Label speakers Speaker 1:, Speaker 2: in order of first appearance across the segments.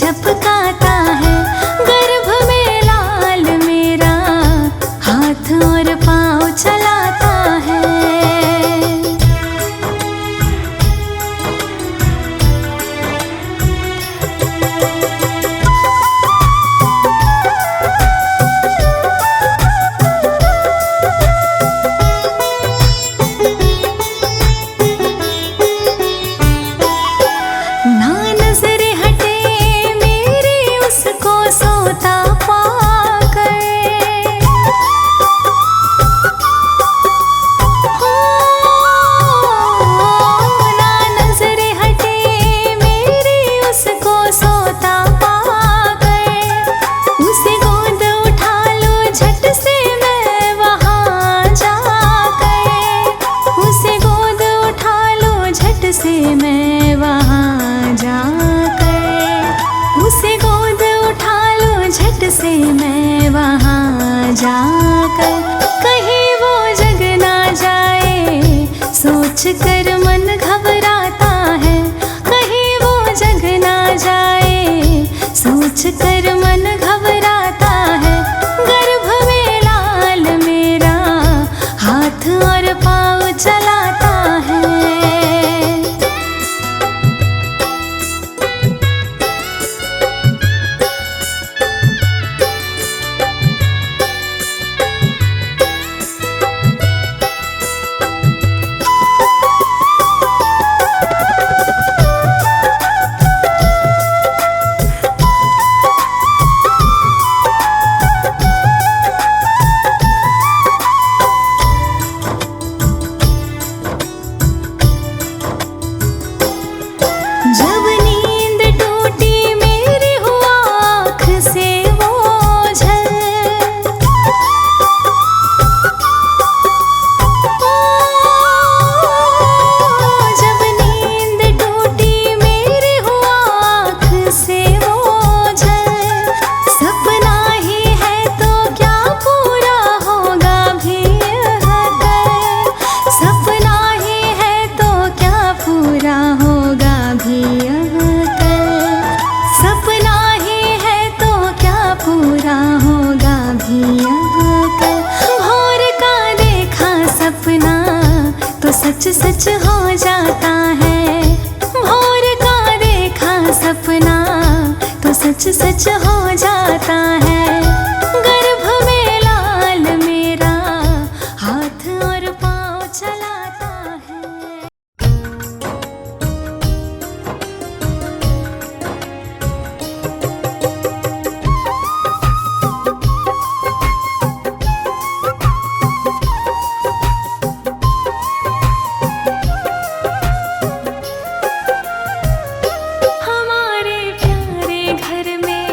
Speaker 1: झपकाता है। गर्भ में लाल मेरा हाथ और पाँव चलाता है। ना नजरें हटे मेरी उसको सोता पाकर, ना नजरें हटे मेरी उसको सोता पाकर। उसे गोद उठा लो झट से मैं वहाँ जाकर, उसे गोद उठा लो झट से मैं वहाँ जाकर, उसे गोद उठा लो झट से मैं वहाँ जाकर। कहीं वो जग ना जाए सोच कर मन घबराता है, कहीं वो जग ना जाए सोच कर मन घबराता है। गर्भ में लाल मेरा हाथ और पाँव चलाता है। जब नींद टूटी मेरी हुआ आँख से ओझल, जब नींद टूटी मेरी हुआ आँख से ओझल। सपना ही है तो क्या पूरा होगा भी यह कल, सपना ही है तो क्या पूरा होगा भी यह कल, सपना ही है तो क्या पूरा होगा भी यह कल। भोर का देखा सपना तो सच सच हो जाता है, भोर का देखा सपना तो सच सच हो जाता है। गर्भ में लाल मेरा हाथ और पाँव चलाता है। हमारे प्यारे घर में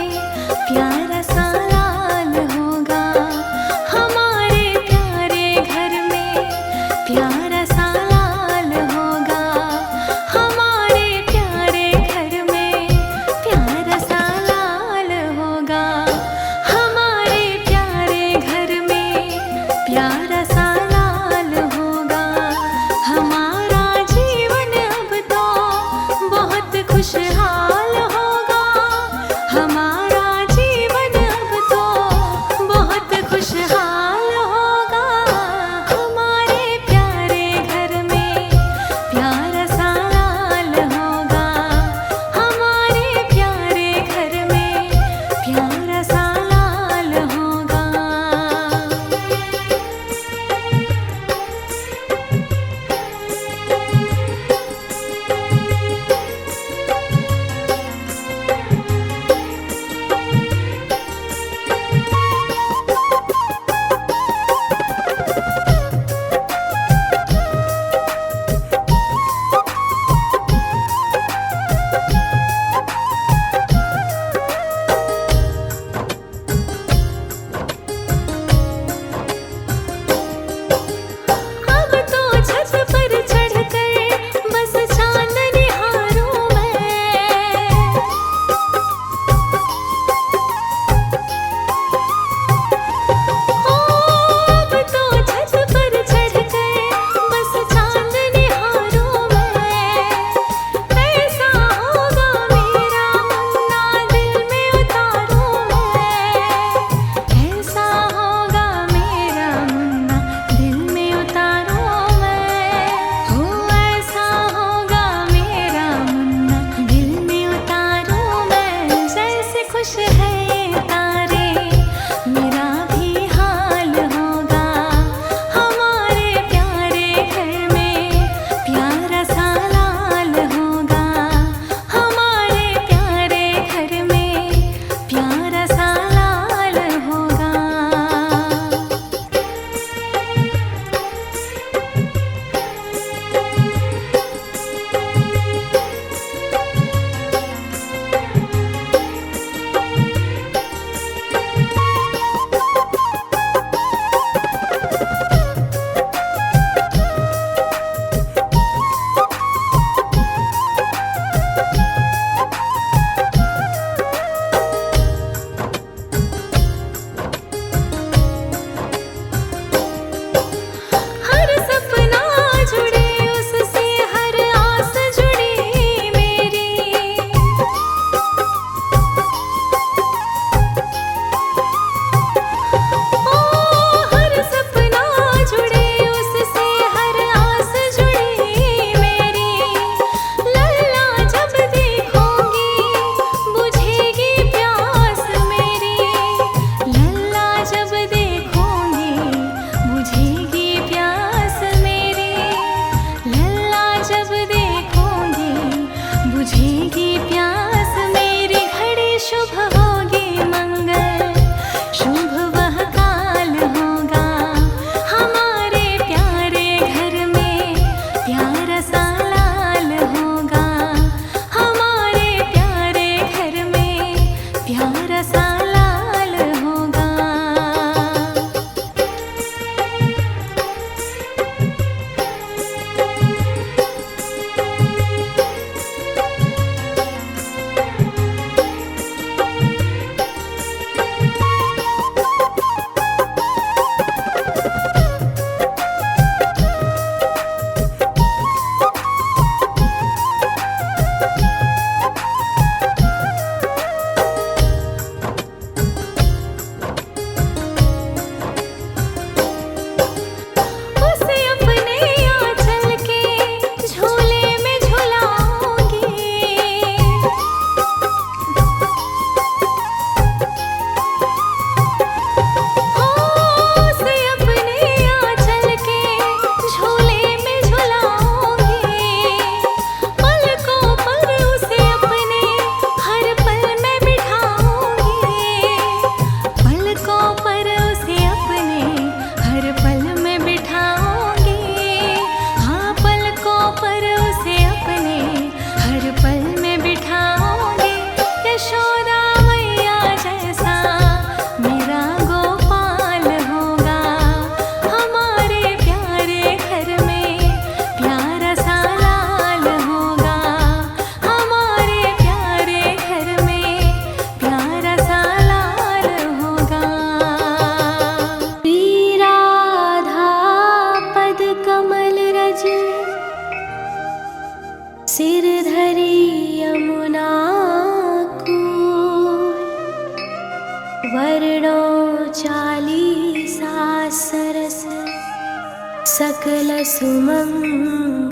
Speaker 1: सकल सुमंगलमु।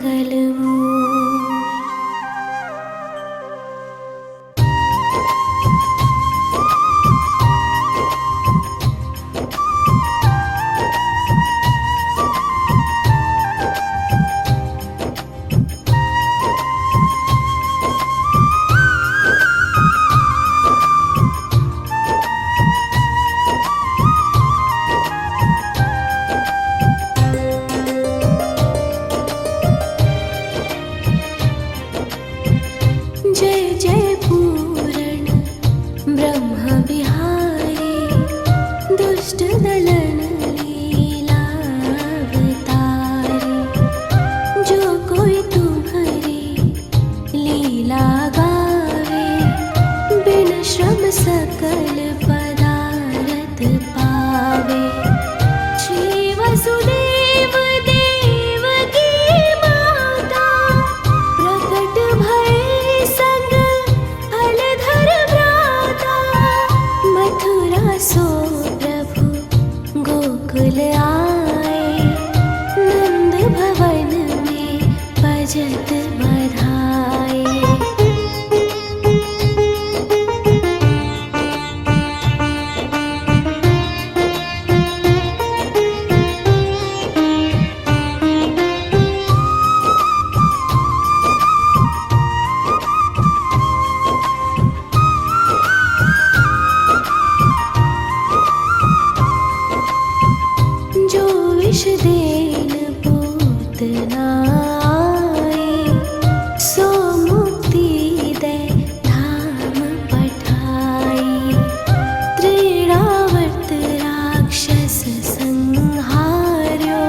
Speaker 1: जय जय पूरण ब्रह्म बिहारी, दुष्ट दलन लीलावतारी। जो कोई तुम्हारी लीला गावे, बिन श्रम सकल पदारथ पावे। श्री वसुदेव देवकी माता, प्रकट भय संग फलधर भ्राता। मथुरा सो प्रभु गोकुल आए, नंद भवन में बजत बधाए। जो विष देन पूतना आए, सो मुक्ति दे धाम पठाई। त्रिरावत राक्षस संहार्यो,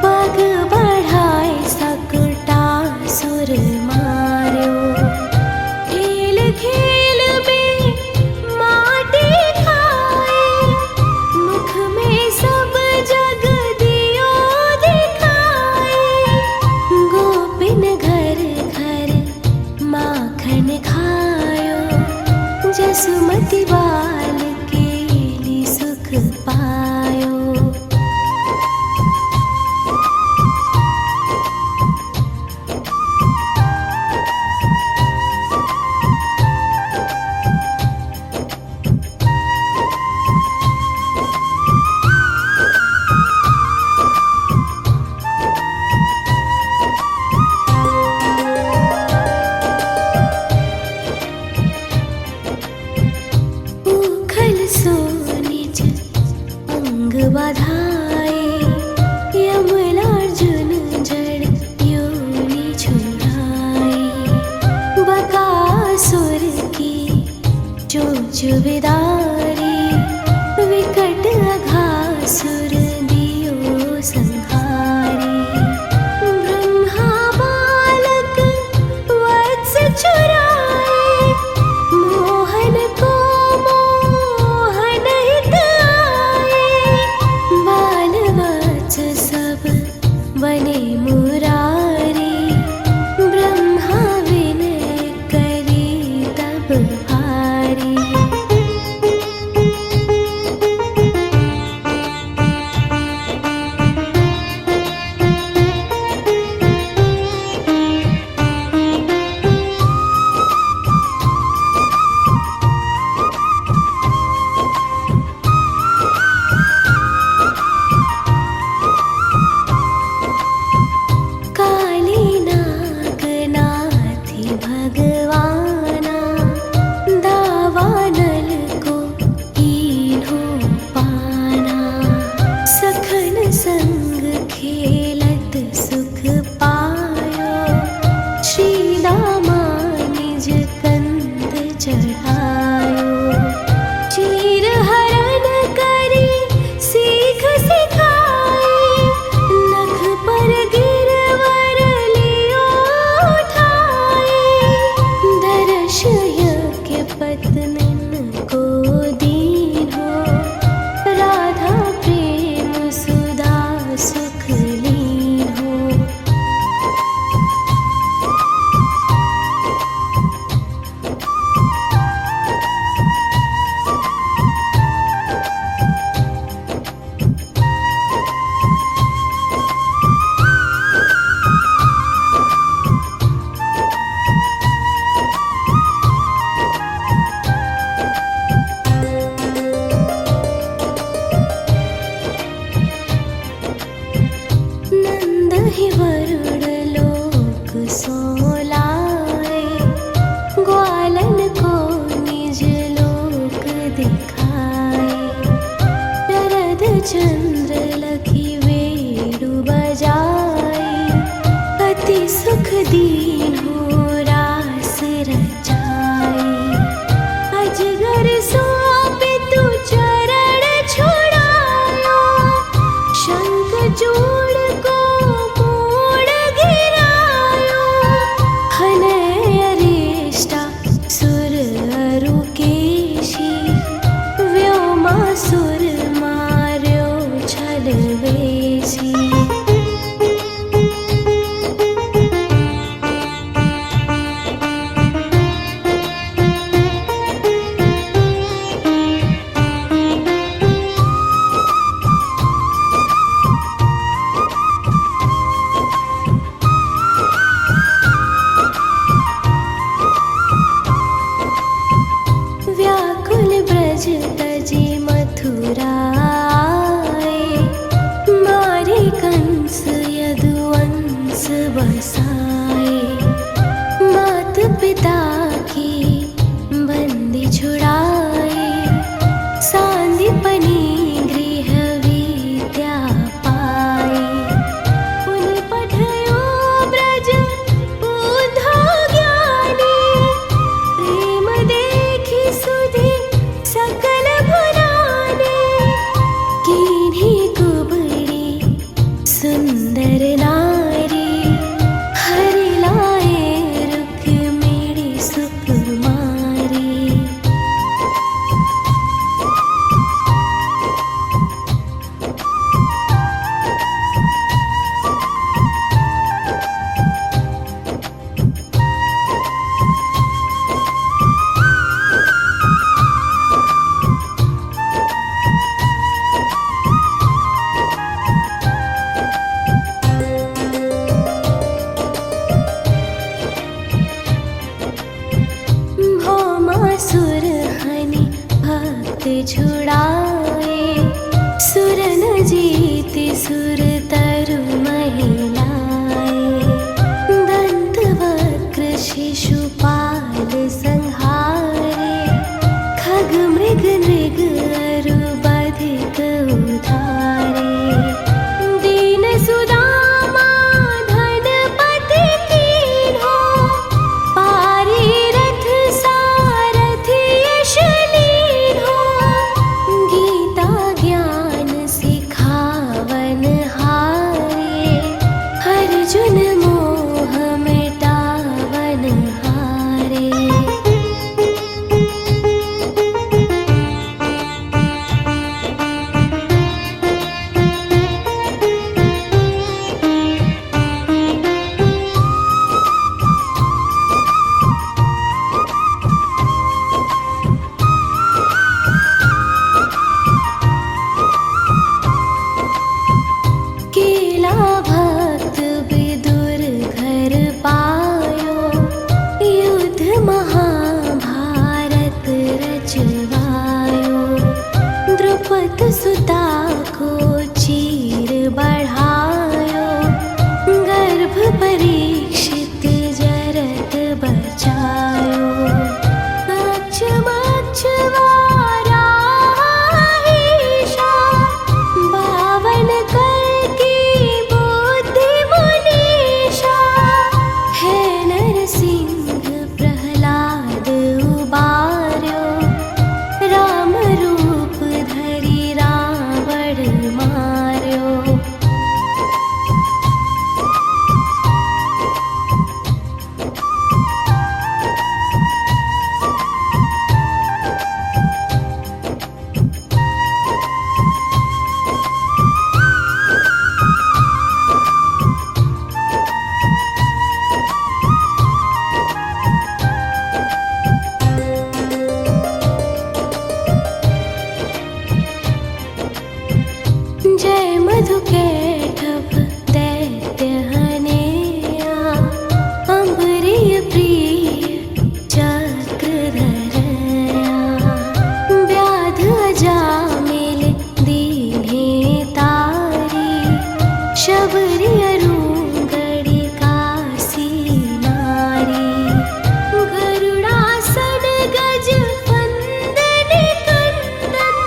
Speaker 1: पग बढ़ाए सकुटासुर मार्यो। खेल खेल में माटी खाए, मुख में सब जग दियो दिखाए। गोपिन घर घर माखन खायो, जसुमति बाल केली सुख पायो। उखल सो निज अंग बधाए, यमलार्जुन जड़ योनि छुड़ाए। बकासुर की चोंच विदारी, विकट अघासुर दियो संहारी। ब्रह्मा बालक वत्स चुराए, मोहन को मोहन हित आए। बाल वत्स सब बने मुरारी, ब्रह्मा विनय करी तब हारी। काली नाग नाथी भगवाना, दावानल को कीन्हो पाना। सखन संग खेलत सुख पायो, श्री दामा निज कंद चढ़ायो। चीर हरण करी सीख सिखाए, नख पर गिरवर लियो उठाए। दर्श यज्ञ पत्निन को दीन्हो, राधा प्रेम सुधा सुख लीन्हो। छुड़ाए, सुर न जीति सुर तरु महिलाए, दंत वक्र शिशुपाल संहारे, खग मृग नृग अरु बधिक उधारे, दीन सुदामा धनपति कीन्हो, पारी रथ सारथि यश लीन्हो, गीता ज्ञान सिखावन हारे, अर्जुन मोह मिटावन हारे। केला भक्त विदुर घर पायो, युद्ध महाभारत रचवायो, द्रुपद सुता को चीर बढ़ायो, गर्भ परीक्षित जरत बचायो, कक्ष मक्ष वाराहीशा, बावन कर की बुद्धि मुनीशा, है नरसिंह प्रहलाद उबार्यो, राम रूप धरि रावण मार्यो। जय मधु कैटभ दैत्य हनेया, अम्बरीय प्रिय चक्रधरया, व्याध अजामिल दीन्हे तारी, शबरी अरुंगड़ी कासी नारी, गरुड़ासन गज वंदन कंदन,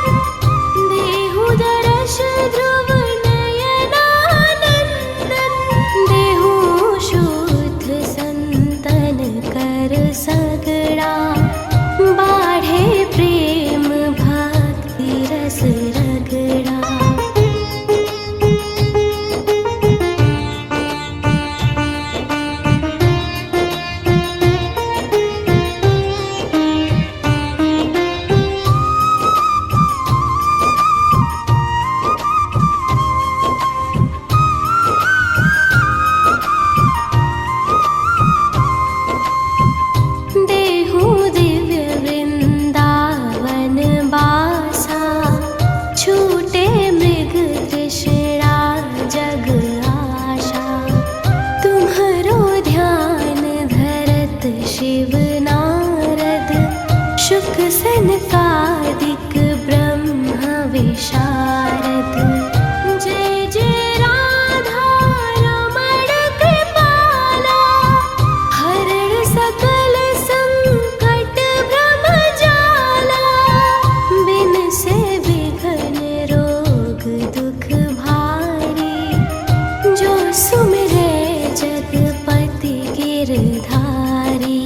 Speaker 1: देहु दरश ध्रुव नयनानंदन, देहु शुद्ध संतन कर सगड़ा, बाढ़े प्रेम भक्ति रस रगड़ा। देहु दिव्य वृंदावन बासा, छूटे मृग तृष्णा जग आशा, तुम्हरो ध्यान धरत शिव नारद, शुक सनकादिक ब्रह्म विशारद, जय जय राधा रमण कृपाला, हरण सकल संकट भ्रम जाला, बिन से विघ्न रोग दुख भारी, जो सुमिरे जगपति गिरधारी,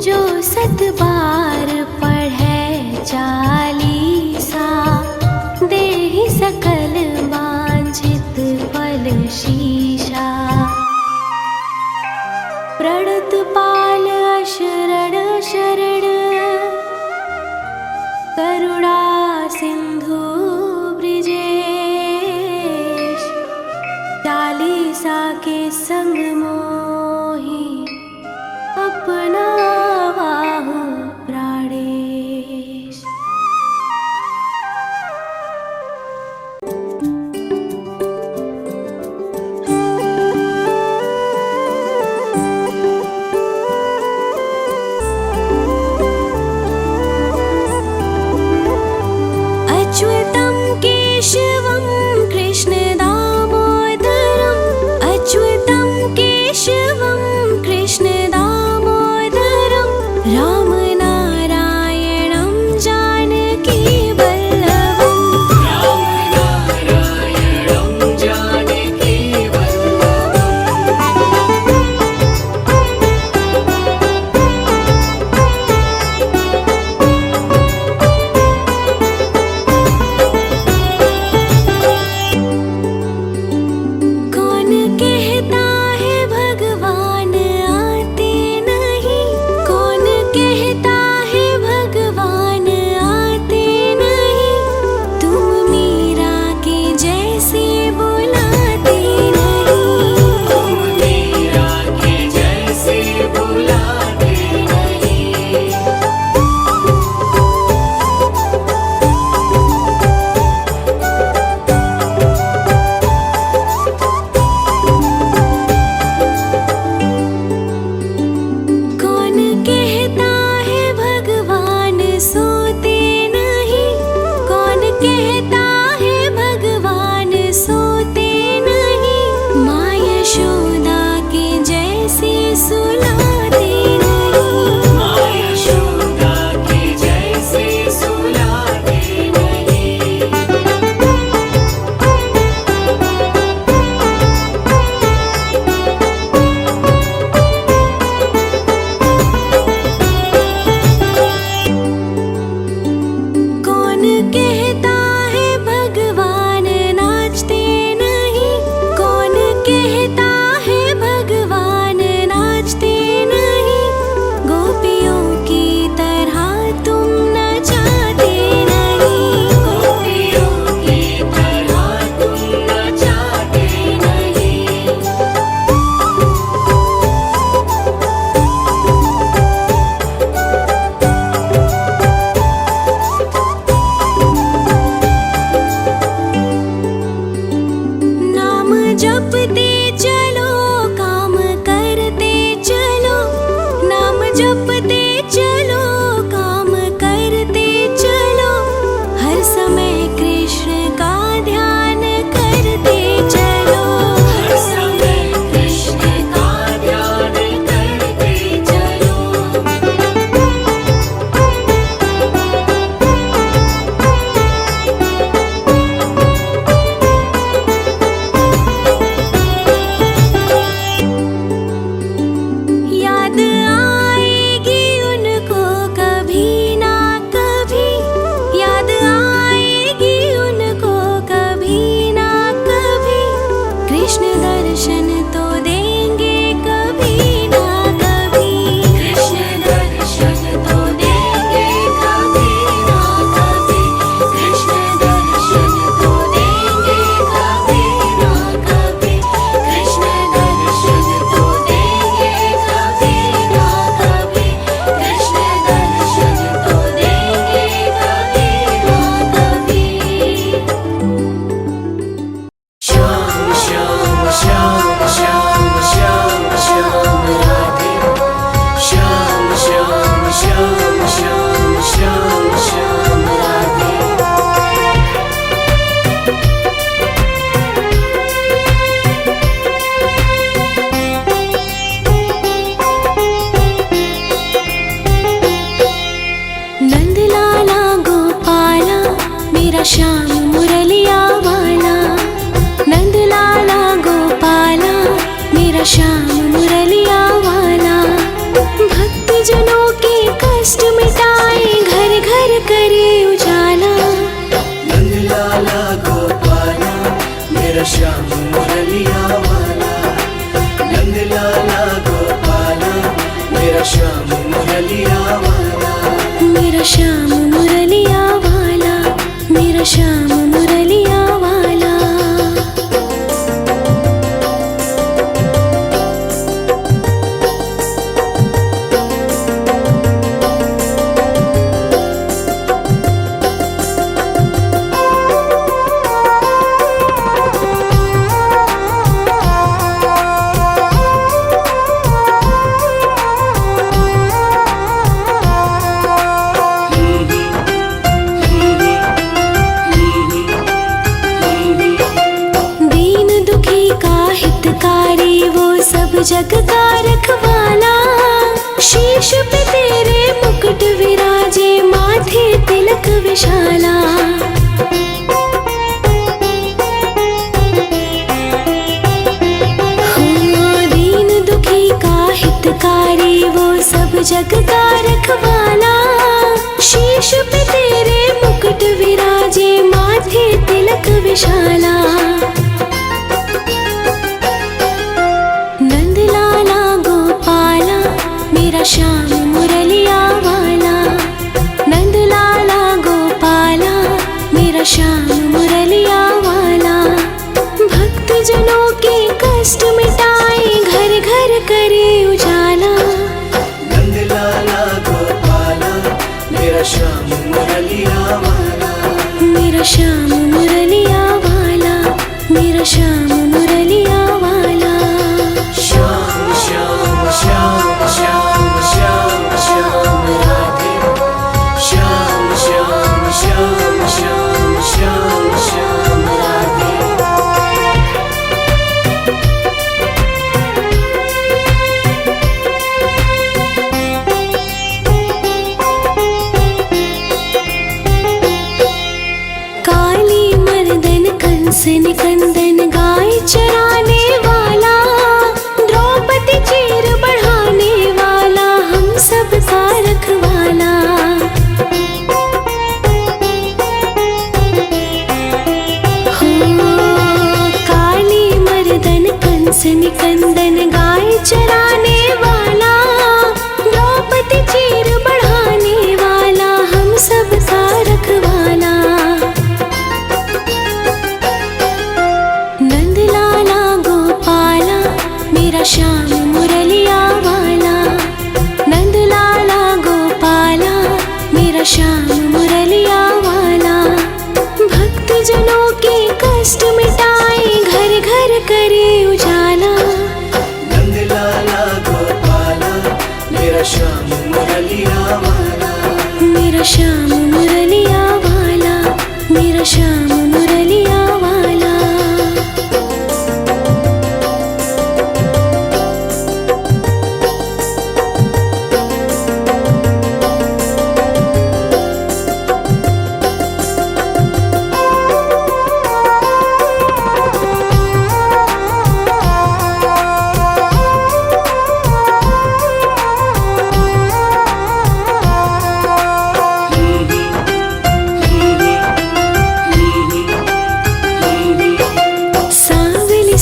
Speaker 1: जो सत बार पढ़े चालीसा, देहि सकल वांछित फल शीशा। प्रणत पाल अशरण शरण, करुणा सिंधु ब्रिजेश, चालीसा के संग मोहि अपना वाहु प्राणेश। श्याम मुरलिया वाला, नंद लाला गोपाला मेरा श्याम मुरलिया वाला। भक्त जनों के कष्ट मिटाए, घर घर करे उजाला।
Speaker 2: नंद लाला गोपाला मेरा श्याम मुरलिया वाला, नंद लाला गोपाला मेरा श्याम मुरलिया वाला।
Speaker 1: मेरा श्याम मुरलिया वाला, मेरा श्याम मुरलिया वाला। हितकारी वो सब जग का रखवाला। शीश पे तेरे मुकुट विराजे, माथे तिलक विशाला। हो दीन दुखी का हितकारी वो सब जग का रखवाला। शीश पे तेरे मुकुट विराजे, माथे तिलक विशाला। श्याम मुरलिया वाला, नंद लाला गोपाला मेरा श्याम मुरलिया वाला। भक्त जनों के कष्ट मिटाए, घर घर करे उजाला।
Speaker 2: नंद लाला गोपाला मेरा श्याम मुरलिया वाला,
Speaker 1: मेरा श्याम मुरलिया वाला, मेरा श्याम मुरलिया वाला।
Speaker 2: श्याम श्याम श्याम श्याम श्याम श्याम राधे, श्याम श्याम श्याम श्याम श्याम श्याम राधे।
Speaker 1: काली मर्दन कंस निकंदन गाय चराने वाला। द्रौपदी चीर बढ़ाने वाला, हम सब का रखवाला। हो काली मर्दन कंस निकंदन गाय चराने वाला। द्रौपदी चीर बढ़ाने वाला, हम सब का रखवाला। नंद लाला गोपाला मेरा श्याम मुरलिया वाला, नंद लाला गोपाला मेरा श्याम मुरलिया वाला। भक्त जनों के कष्ट मिटाए, घर घर करे उजाला।
Speaker 2: नंद लाला गोपाला मेरा श्याम मुरलिया वाला,
Speaker 1: मेरा श्याम मुरलिया वाला, मेरा श्याम मुरलिया वाला।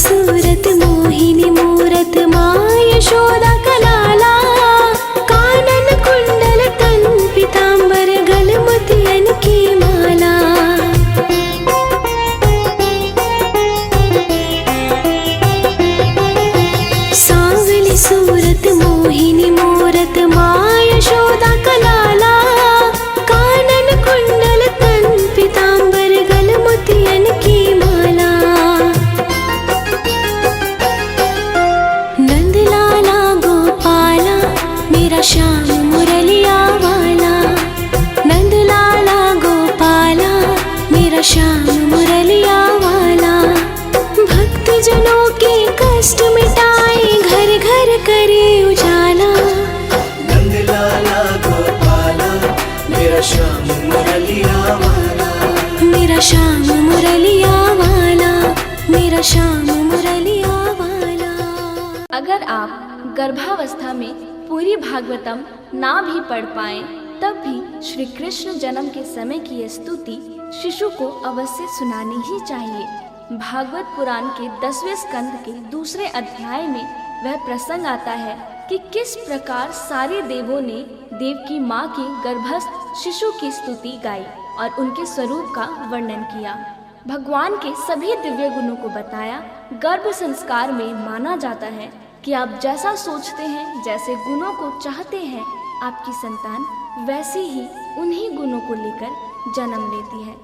Speaker 1: सूरत मोहिनी मूरत माँ यशोदा का लाला। कानन कुंडल तन पीतांबर, गल मोतियन की माला। सांवली सूरत मोहिनी मूरत माँ यशोदा का लाला। कानन कुंडल तन पीतांबर, गल मोतियन की माला। नंद लाला गोपाला मेरा श्याम मुरलिया वाला, नंद लाला गोपाला मेरा श्याम मुरलिया वाला। भक्त जनों के कष्ट मिटाए, घर घर करे उजाला।
Speaker 2: नंद लाला गोपाला मेरा श्याम मुरलिया वाला,
Speaker 1: मेरा श्याम मुरलिया वाला, मेरा श्याम मुरलिया वाला।
Speaker 3: अगर आप गर्भावस्था में पूरी भागवतम ना भी पढ़ पाएं, तब भी श्री कृष्ण जन्म के समय की यह स्तुति शिशु को अवश्य सुनानी ही चाहिए। भागवत पुराण के 10वें स्कंद के दूसरे अध्याय में वह प्रसंग आता है कि किस प्रकार सारे देवों ने देव की माँ के गर्भस्थ शिशु की स्तुति गाई और उनके स्वरूप का वर्णन किया। भगवान के सभी दिव्य गुणों को बताया। गर्भ संस्कार में माना जाता है कि आप जैसा सोचते हैं, जैसे गुणों को चाहते हैं, आपकी संतान वैसे ही उन्हीं गुणों को लेकर जन्म लेती है।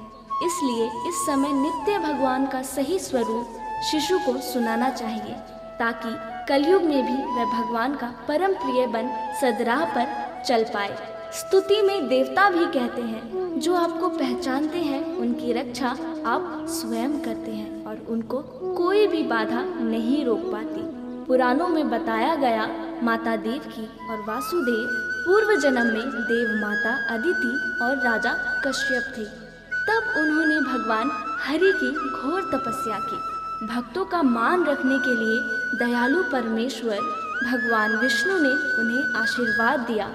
Speaker 3: इसलिए इस समय नित्य भगवान का सही स्वरूप शिशु को सुनाना चाहिए, ताकि कलयुग में भी वह भगवान का परम प्रिय बन सदराह पर चल पाए। स्तुति में देवता भी कहते हैं, जो आपको पहचानते हैं उनकी रक्षा आप स्वयं करते हैं और उनको कोई भी बाधा नहीं रोक पाती। पुराणों में बताया गया माता देवकी और वासुदेव पूर्व जन्म में देव माता अदिति और राजा कश्यप थे। तब उन्होंने भगवान हरि की घोर तपस्या की। भक्तों का मान रखने के लिए दयालु परमेश्वर भगवान विष्णु ने उन्हें आशीर्वाद दिया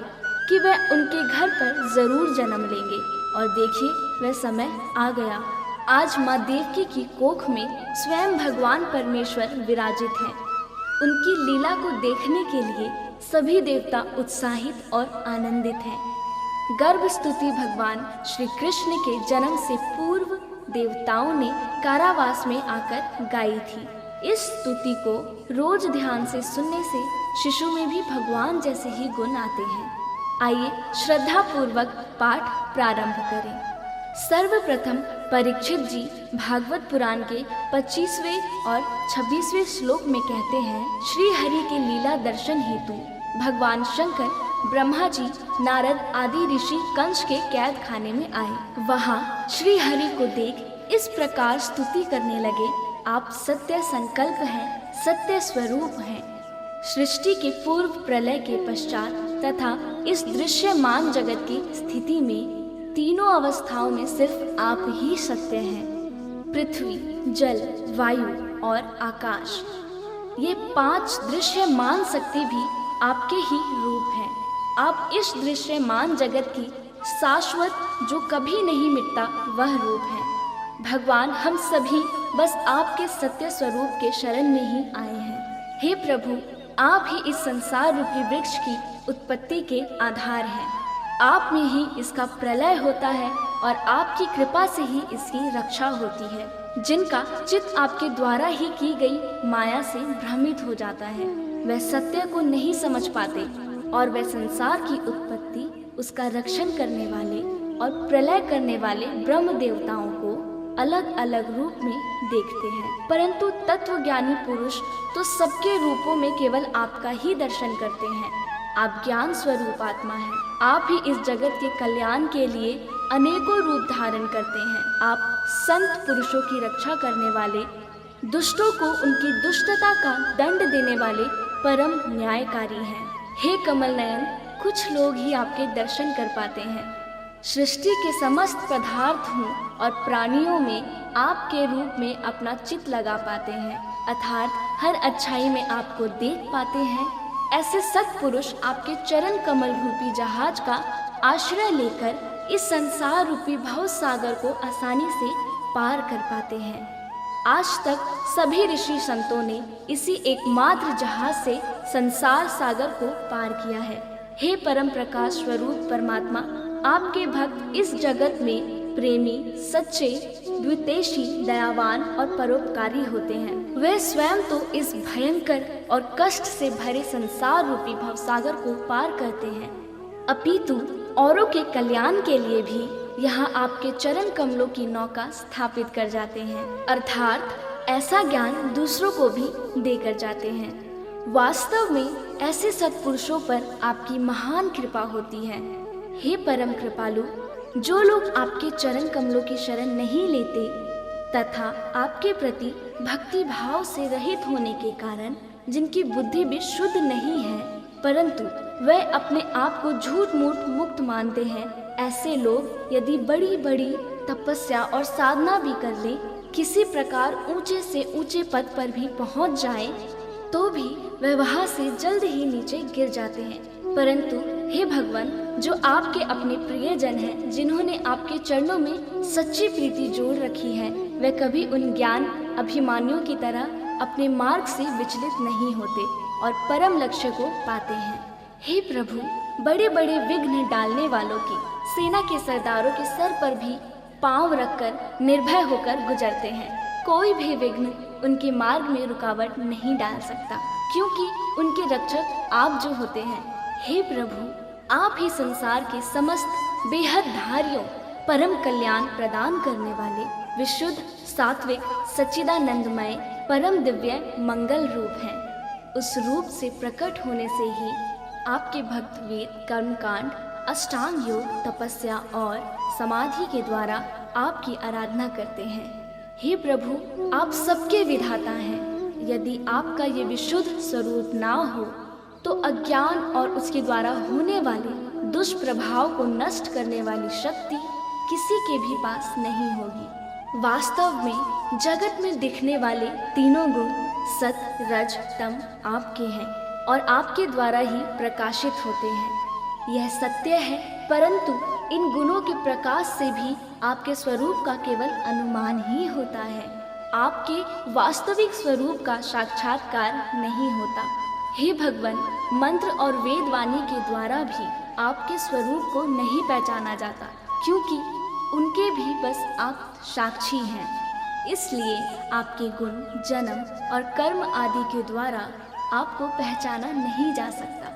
Speaker 3: कि वह उनके घर पर जरूर जन्म लेंगे। और देखिए, वह समय आ गया। आज माँ देवकी की कोख में स्वयं भगवान परमेश्वर विराजित हैं। उनकी लीला को देखने के लिए सभी देवता उत्साहित और आनंदित हैं। गर्भ स्तुति भगवान श्री कृष्ण के जन्म से पूर्व देवताओं ने कारावास में आकर गाई थी। इस स्तुति को रोज ध्यान से सुनने से शिशु में भी भगवान जैसे ही गुण आते हैं। आइए श्रद्धा पूर्वक पाठ प्रारंभ करें। सर्वप्रथम परीक्षित जी भागवत पुराण के 25वें और 26वें श्लोक में कहते हैं, श्री हरि के लीला दर्शन हेतु भगवान शंकर, ब्रह्मा जी, नारद आदि ऋषि कंस के कैद खाने में आए। वहाँ श्री हरि को देख इस प्रकार स्तुति करने लगे, आप सत्य संकल्प हैं, सत्य स्वरूप हैं। सृष्टि के पूर्व, प्रलय के पश्चात तथा इस दृश्यमान जगत की स्थिति में तीनों अवस्थाओं में सिर्फ आप ही सत्य हैं। पृथ्वी, जल, वायु और आकाश, ये 5 दृश्यमान शक्ति भी आपके ही रूप हैं। आप इस दृश्यमान जगत की शाश्वत, जो कभी नहीं मिटता, वह रूप है। भगवान, हम सभी बस आपके सत्य स्वरूप के शरण में ही आए हैं। हे प्रभु, आप ही इस संसार रूपी वृक्ष की उत्पत्ति के आधार हैं। आप में ही इसका प्रलय होता है और आपकी कृपा से ही इसकी रक्षा होती है। जिनका चित्त आपके द्वारा ही की गई माया से भ्रमित हो जाता है, वह सत्य को नहीं समझ पाते और वह संसार की उत्पत्ति, उसका रक्षण करने वाले और प्रलय करने वाले ब्रह्म देवताओं को अलग अलग रूप में देखते हैं। परंतु तत्वज्ञानी पुरुष तो सबके रूपों में केवल आपका ही दर्शन करते हैं। आप ज्ञान स्वरूप आत्मा हैं। आप ही इस जगत के कल्याण के लिए अनेकों रूप धारण करते हैं। आप संत पुरुषों की रक्षा करने वाले, दुष्टों को उनकी दुष्टता का दंड देने वाले परम न्यायकारी हैं। हे कमल नयन, कुछ लोग ही आपके दर्शन कर पाते हैं। सृष्टि के समस्त पदार्थों और प्राणियों में आपके रूप में अपना चित्त लगा पाते हैं, अर्थात हर अच्छाई में आपको देख पाते हैं। ऐसे सत्पुरुष आपके चरण कमल रूपी जहाज का आश्रय लेकर इस संसार रूपी भव सागर को आसानी से पार कर पाते हैं। आज तक सभी ऋषि संतों ने इसी एकमात्र जहाज से संसार सागर को पार किया है। हे परम प्रकाश स्वरूप परमात्मा, आपके भक्त इस जगत में प्रेमी, सच्चे, द्वितेशी, दयावान और परोपकारी होते हैं। वे स्वयं तो इस भयंकर और कष्ट से भरे संसार रूपी भवसागर को पार करते हैं, अपितु औरों के कल्याण के लिए भी यहाँ आपके चरण कमलों की नौका स्थापित कर जाते हैं, अर्थात ऐसा ज्ञान दूसरों को भी देकर जाते हैं। वास्तव में ऐसे सत्पुरुषों पर आपकी महान कृपा होती है। हे परम कृपालु, जो लोग आपके चरण कमलों की शरण नहीं लेते तथा आपके प्रति भक्ति भाव से रहित होने के कारण जिनकी बुद्धि भी शुद्ध नहीं है, परंतु वे अपने आप को झूठ मूठ मुक्त मानते हैं, ऐसे लोग यदि बड़ी बड़ी तपस्या और साधना भी कर ले, किसी प्रकार ऊंचे से ऊंचे पद पर भी पहुंच जाए, तो भी वह वहां से जल्द ही नीचे गिर जाते हैं। परंतु हे भगवान, जो आपके अपने प्रियजन हैं, जिन्होंने आपके चरणों में सच्ची प्रीति जोड़ रखी है, वे कभी उन ज्ञान अभिमानियों की तरह अपने मार्ग से विचलित नहीं होते और परम लक्ष्य को पाते हैं। हे प्रभु, बड़े बड़े विघ्न डालने वालों की सेना के सरदारों के सर पर भी पांव रखकर निर्भय होकर गुजरते हैं। कोई भी विघ्न उनके मार्ग में रुकावट नहीं डाल सकता, क्योंकि उनके रक्षक आप जो होते हैं। हे प्रभु, आप ही संसार के समस्त बेहद धारियों परम कल्याण प्रदान करने वाले विशुद्ध सात्विक सच्चिदानंदमय परम दिव्य मंगल रूप हैं। उस रूप से प्रकट होने से ही आपके भक्त वेद, कर्मकांड, अष्टांग योग, तपस्या और समाधि के द्वारा आपकी आराधना करते हैं। हे प्रभु, आप सबके विधाता हैं। यदि आपका ये विशुद्ध स्वरूप ना हो तो अज्ञान और उसके द्वारा होने वाले दुष्प्रभाव को नष्ट करने वाली शक्ति किसी के भी पास नहीं होगी। वास्तव में जगत में दिखने वाले तीनों गुण सत, रज, तम आपके हैं और आपके द्वारा ही प्रकाशित होते हैं। यह सत्य है, परंतु इन गुणों के प्रकाश से भी आपके स्वरूप का केवल अनुमान ही होता है। आपके वास्तविक स्वरूप का साक्षात्कार नहीं होता। हे भगवान, मंत्र और वेद वाणी के द्वारा भी आपके स्वरूप को नहीं पहचाना जाता, क्योंकि उनके भी बस आप साक्षी हैं। इसलिए आपके गुण, जन्म और कर्म आदि के द्वारा आपको पहचाना नहीं जा सकता।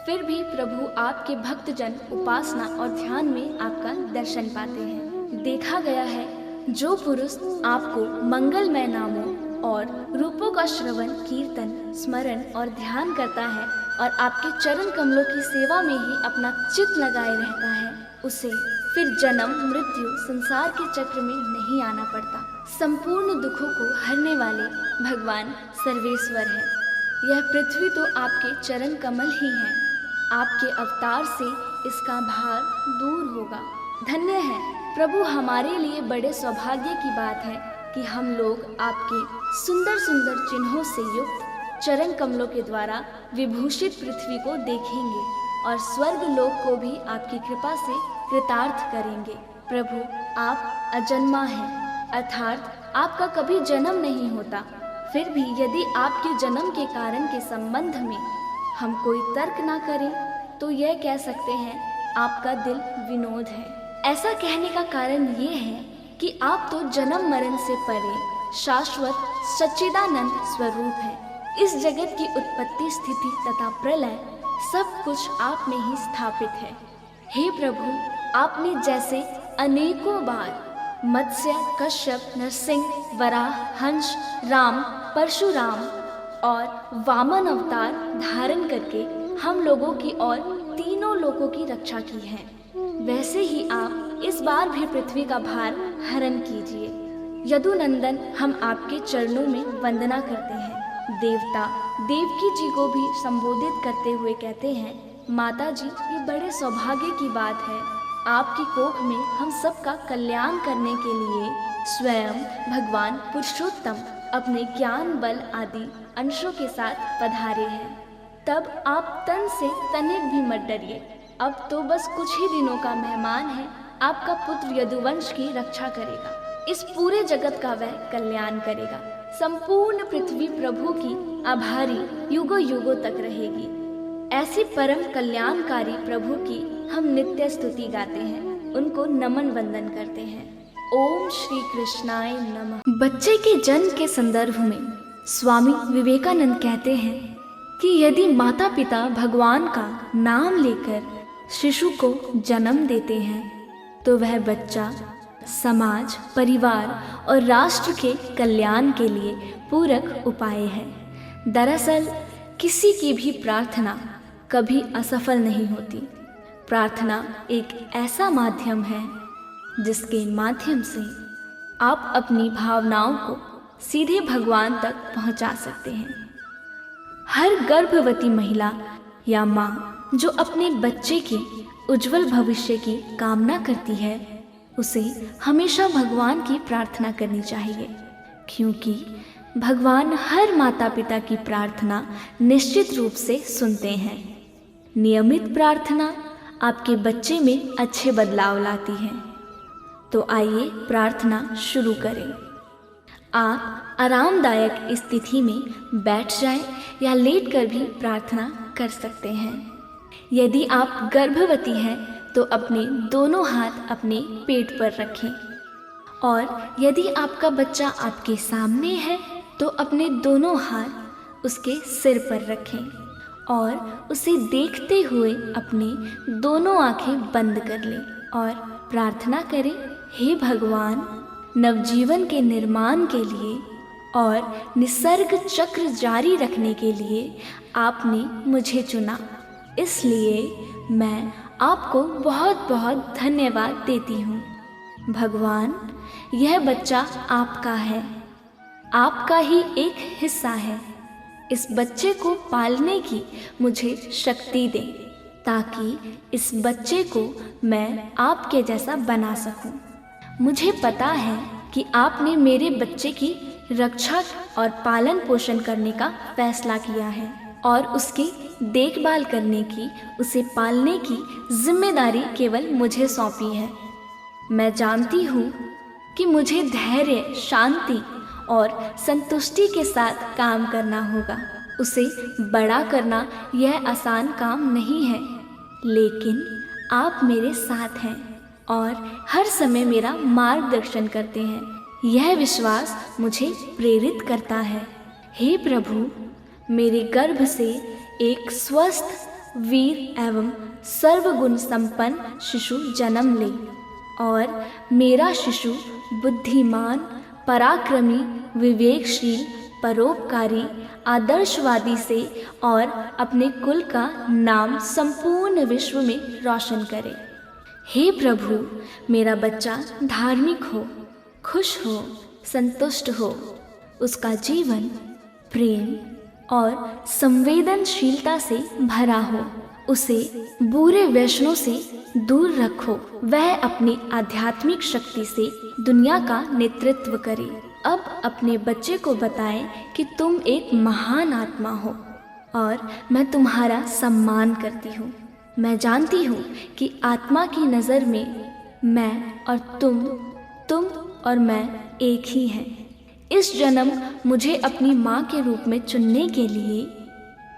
Speaker 3: फिर भी प्रभु आपके भक्तजन उपासना और ध्यान में आपका दर्शन पाते हैं। देखा गया है, जो पुरुष आपको मंगलमय नामों और रूपों का श्रवण, कीर्तन, स्मरण और ध्यान करता है और आपके चरण कमलों की सेवा में ही अपना चित्त लगाए रहता है, उसे फिर जन्म मृत्यु संसार के चक्र में नहीं आना पड़ता। संपूर्ण दुखों को हरने वाले भगवान सर्वेश्वर है। यह पृथ्वी तो आपके चरण कमल ही है। आपके अवतार से इसका भार दूर होगा। धन्य है प्रभु, हमारे लिए बड़े सौभाग्य की बात है कि हम लोग आपके सुंदर सुंदर चिन्हों से युक्त चरण कमलों के द्वारा विभूषित पृथ्वी को देखेंगे और स्वर्ग लोक को भी आपकी कृपा से कृतार्थ करेंगे। प्रभु, आप अजन्मा हैं, अर्थात आपका कभी जन्म नहीं होता। फिर भी यदि आपके जन्म के कारण के संबंध में हम कोई तर्क ना करें तो यह कह सकते हैं आपका दिल विनोद है। ऐसा कहने का कारण ये है कि आप तो जन्म मरण से परे शाश्वत सच्चिदानंद स्वरूप हैं। इस जगत की उत्पत्ति, स्थिति तथा प्रलय सब कुछ आप में ही स्थापित है। हे प्रभु, आपने जैसे अनेकों बार मत्स्य, कश्यप, नरसिंह, वराह, हंस, राम, परशुराम और वामन अवतार धारण करके हम लोगों की और तीनों लोगों की रक्षा की है, वैसे ही आप इस बार भी पृथ्वी का भार हरण कीजिए। यदुनंदन, हम आपके चरणों में वंदना करते हैं। देवता देवकी जी को भी संबोधित करते हुए कहते हैं, माता जी, ये बड़े सौभाग्य की बात है, आपकी कोख में हम सबका कल्याण करने के लिए स्वयं भगवान पुरुषोत्तम अपने ज्ञान, बल आदि अंशों के साथ पधारे हैं। तब आप तन से तनिक भी मत डरिए। अब तो बस कुछ ही दिनों का मेहमान है। आपका पुत्र यदुवंश की रक्षा करेगा, इस पूरे जगत का वह कल्याण करेगा। संपूर्ण पृथ्वी प्रभु की आभारी युगों युगों तक रहेगी। ऐसी परम कल्याणकारी प्रभु की हम नित्य स्तुति गाते हैं, उनको नमन वंदन करते हैं। ओम श्री कृष्णाय नमः। बच्चे के जन्म के संदर्भ में स्वामी विवेकानंद कहते हैं कि यदि माता पिता भगवान का नाम लेकर शिशु को जन्म देते हैं तो वह बच्चा समाज, परिवार और राष्ट्र के कल्याण के लिए पूरक उपाय है। दरअसल किसी की भी प्रार्थना कभी असफल नहीं होती। प्रार्थना एक ऐसा माध्यम है जिसके माध्यम से आप अपनी भावनाओं को सीधे भगवान तक पहुंचा सकते हैं। हर गर्भवती महिला या माँ जो अपने बच्चे के उज्जवल भविष्य की कामना करती है, उसे हमेशा भगवान की प्रार्थना करनी चाहिए, क्योंकि भगवान हर माता पिता की प्रार्थना निश्चित रूप से सुनते हैं। नियमित प्रार्थना आपके बच्चे में अच्छे बदलाव लाती है। तो आइए प्रार्थना शुरू करें। आप आरामदायक स्थिति में बैठ जाएं या लेटकर भी प्रार्थना कर सकते हैं। यदि आप गर्भवती हैं तो अपने दोनों हाथ अपने पेट पर रखें, और यदि आपका बच्चा आपके सामने है तो अपने दोनों हाथ उसके सिर पर रखें और उसे देखते हुए अपनी दोनों आंखें बंद कर लें और प्रार्थना करें, हे भगवान, नवजीवन के निर्माण के लिए और निसर्ग चक्र जारी रखने के लिए आपने मुझे चुना, इसलिए मैं आपको बहुत बहुत धन्यवाद देती हूँ। भगवान, यह बच्चा आपका है, आपका ही एक हिस्सा है। इस बच्चे को पालने की मुझे शक्ति दें, ताकि इस बच्चे को मैं आपके जैसा बना सकूं। मुझे पता है कि आपने मेरे बच्चे की रक्षा और पालन पोषण करने का फैसला किया है और उसकी देखभाल करने की, उसे पालने की जिम्मेदारी केवल मुझे सौंपी है। मैं जानती हूँ कि मुझे धैर्य, शांति और संतुष्टि के साथ काम करना होगा। उसे बड़ा करना यह आसान काम नहीं है, लेकिन आप मेरे साथ हैं और हर समय मेरा मार्गदर्शन करते हैं। यह विश्वास मुझे प्रेरित करता है। हे प्रभु, मेरे गर्भ से एक स्वस्थ, वीर एवं सर्वगुण संपन्न शिशु जन्म ले और मेरा शिशु बुद्धिमान, पराक्रमी, विवेकशील, परोपकारी, आदर्शवादी से और अपने कुल का नाम संपूर्ण विश्व में रोशन करे। हे प्रभु, मेरा बच्चा धार्मिक हो, खुश हो, संतुष्ट हो, उसका जीवन प्रेम और संवेदनशीलता से भरा हो। उसे बुरे व्यसनों से दूर रखो। वह अपनी आध्यात्मिक शक्ति से दुनिया का नेतृत्व करे। अब अपने बच्चे को बताएं कि तुम एक महान आत्मा हो और मैं तुम्हारा सम्मान करती हूँ। मैं जानती हूँ कि आत्मा की नज़र में मैं और तुम और मैं एक ही हैं। इस जन्म मुझे अपनी माँ के रूप में चुनने के लिए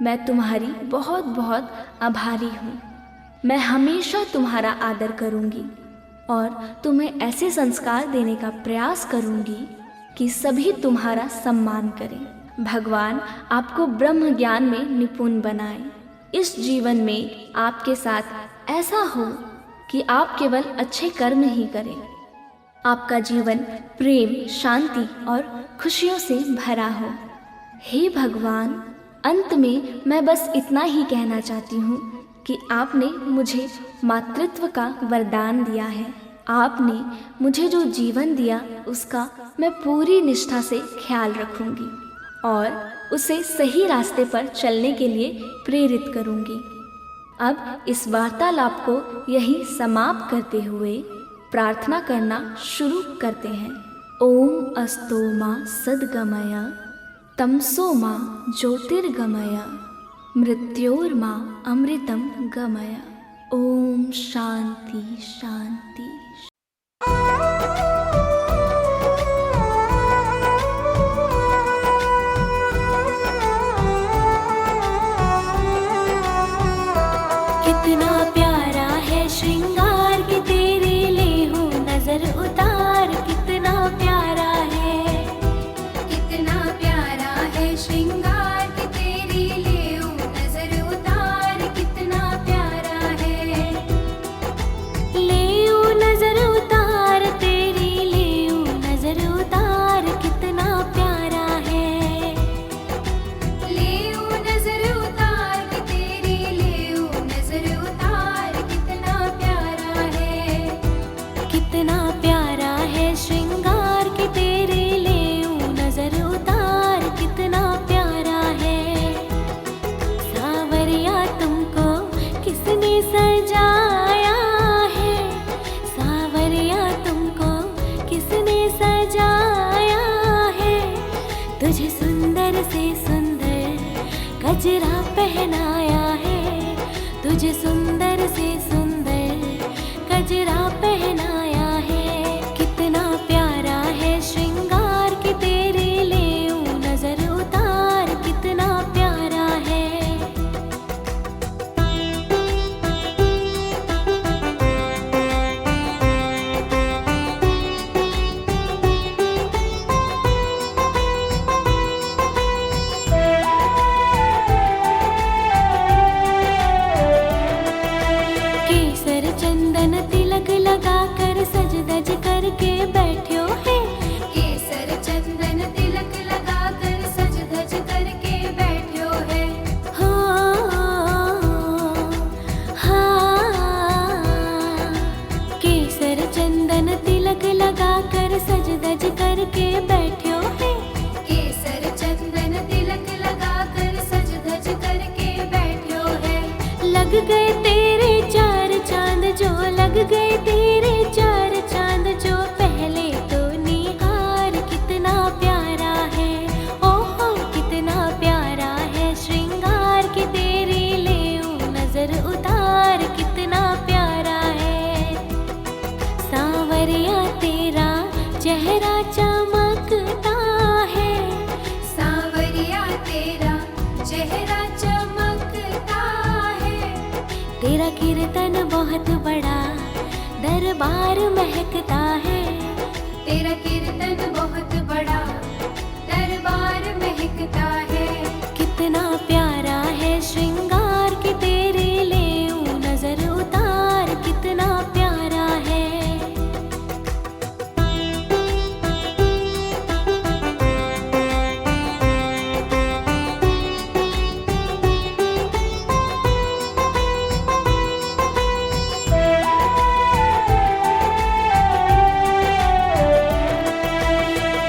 Speaker 3: मैं तुम्हारी बहुत बहुत आभारी हूँ। मैं हमेशा तुम्हारा आदर करूँगी और तुम्हें ऐसे संस्कार देने का प्रयास करूँगी कि सभी तुम्हारा सम्मान करें। भगवान आपको ब्रह्म ज्ञान में निपुण बनाए। इस जीवन में आपके साथ ऐसा हो कि आप केवल अच्छे कर्म ही करें। आपका जीवन प्रेम, शांति और खुशियों से भरा हो। हे भगवान, अंत में मैं बस इतना ही कहना चाहती हूँ कि आपने मुझे मातृत्व का वरदान दिया है। आपने मुझे जो जीवन दिया उसका मैं पूरी निष्ठा से ख्याल रखूँगी और उसे सही रास्ते पर चलने के लिए प्रेरित करूँगी। अब इस वार्तालाप को यही समाप्त करते हुए प्रार्थना करना शुरू करते हैं। ओम अस्तो मा सद्गमय, तमसो मा ज्योतिर्गमय, मृत्योर्मा अमृतम गमय। ओम शांति शांति।
Speaker 1: कितना प्यारा है श्रृंगार के तेरे ले हूँ नजर उतार। कितना प्यारा है, कितना प्यारा है श्रृंगार के तेरे ले हूँ नजर उतार। कितना प्यारा है, ले हूँ नजर उतार, तेरी ले हूँ नजर उतार। कितना प्यारा है, ले हूँ नजर उतार के तेरी ले हूँ नजर उतार। कितना प्यारा है, कितना प्यारा है श्रृंगार के तेरे ले हूँ नजर उतार। कितना प्यारा है, सावरिया तुमको किसने सजाया है, सावरिया तुम गजरा पहनाया है, तुझे सुंदर से सुंदर गजरा पहनाया है। कितना प्यारा है श्रृंगार कि तेरे ले नजर उतार, कितना प्यारा है। केसर चंदन तिलक लगा कर सज धज करके बैठ्यो है।
Speaker 4: केसर चंदन तिलक लगा कर सज धज करके बैठ्यो है।
Speaker 1: केसर चंदन तिलक लगा कर सज धज करके बैठ्यो है।
Speaker 4: केसर चंदन तिलक लगा कर सज धज करके बैठ्यो है।
Speaker 1: लग गए तेरे चार चांद जो, लग गए तेरे चार चांद जो, पहले तो निहार कितना प्यारा है। ओहो कितना प्यारा है श्रृंगार कि तेरे ले नजर उतार, कितना प्यारा है। सांवरिया तेरा चेहरा चमकता है,
Speaker 4: सांवरिया तेरा चेहरा चमकता है।
Speaker 1: तेरा कीर्तन बहुत बड़ा दरबार महकता है।
Speaker 4: तेरा कीर्तन बहुत बड़ा दरबार महकता है।
Speaker 1: कितना प्यारा है श्रृंगार कि तेरे ले नजर उतार, कितना प्यारा है।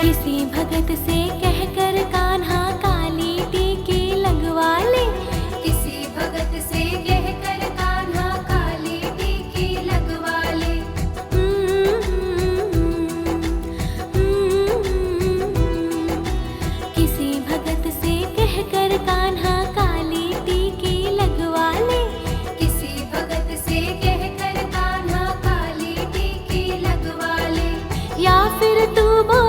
Speaker 1: किसी भगत से कहकर कान्हा काली टीकी लगवा ले।
Speaker 4: किसी भगत से कहकर कान्हा काली टीकी लगवा ले।
Speaker 1: किसी भगत से कहकर कान्हा काली टीकी लगवा ले।
Speaker 4: किसी भगत से कहकर कान्हा काली टीकी लगवा ले।
Speaker 1: या फिर तू बोल